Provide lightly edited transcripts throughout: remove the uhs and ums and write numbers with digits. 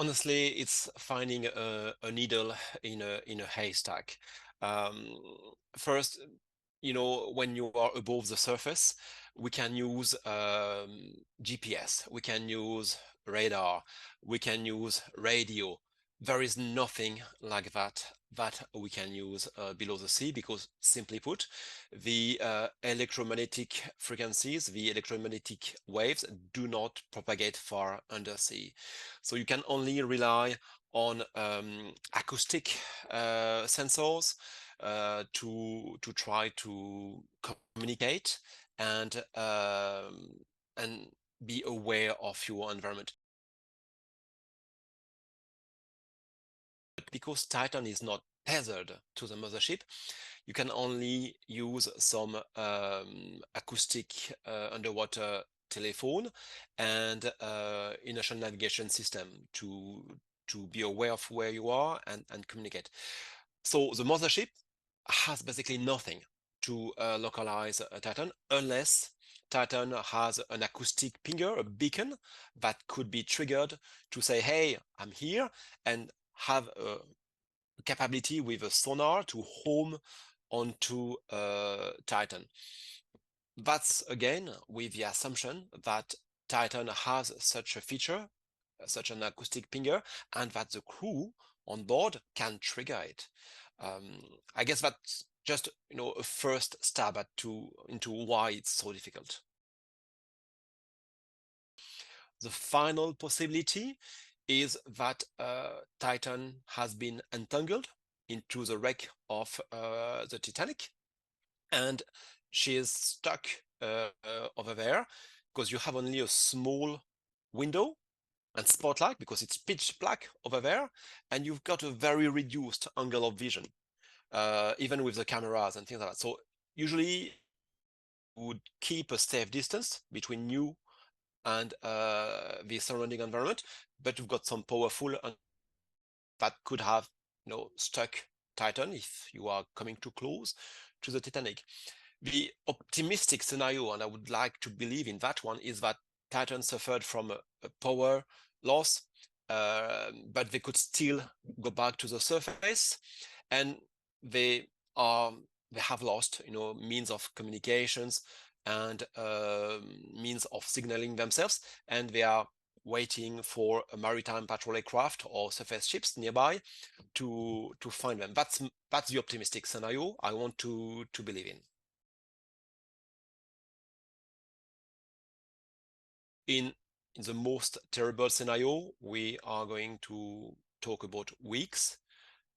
honestly, it's finding a needle in a haystack. First, when you are above the surface, we can use GPS, we can use radar, we can use radio. There is nothing like that we can use below the sea because, simply put, the electromagnetic frequencies, the electromagnetic waves do not propagate far undersea. So you can only rely on acoustic sensors to try to communicate and be aware of your environment. Because Titan is not tethered to the mothership, you can only use some acoustic underwater telephone and inertial navigation system to be aware of where you are and communicate. So the mothership has basically nothing to localize Titan unless Titan has an acoustic pinger, a beacon that could be triggered to say, hey, I'm here, and have a capability with a sonar to home onto Titan. That's again with the assumption that Titan has such a feature, such an acoustic pinger, and that the crew on board can trigger it. I guess that's just a first stab into why it's so difficult. The final possibility is that Titan has been entangled into the wreck of the Titanic, and she is stuck over there because you have only a small window and spotlight because it's pitch black over there, and you've got a very reduced angle of vision, even with the cameras and things like that. So usually you would keep a safe distance between you and the surrounding environment, but you've got some powerful that could have stuck Titan if you are coming too close to the Titanic. The optimistic scenario, and I would like to believe in that one, is that Titan suffered from a power loss, but they could still go back to the surface, and they have lost means of communications and means of signaling themselves, and they are waiting for a maritime patrol aircraft or surface ships nearby to find them. That's the optimistic scenario I want to believe in. In the most terrible scenario, we are going to talk about weeks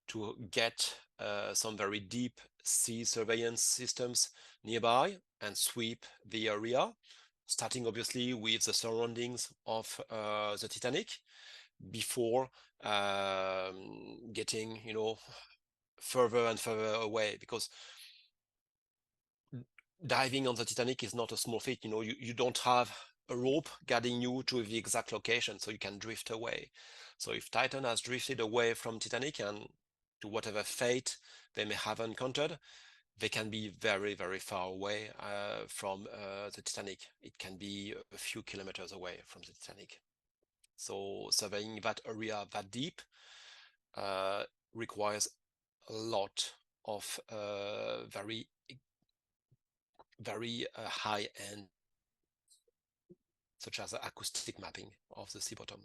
to get some very deep sea surveillance systems nearby and sweep the area, starting obviously with the surroundings of the Titanic before getting further and further away, because diving on the Titanic is not a small feat. You don't have a rope guiding you to the exact location, so you can drift away. So if Titan has drifted away from Titanic and to whatever fate they may have encountered, they can be very, very far away from the Titanic. It can be a few kilometers away from the Titanic. So surveying that area that deep requires a lot of very high end, such as acoustic mapping of the sea bottom.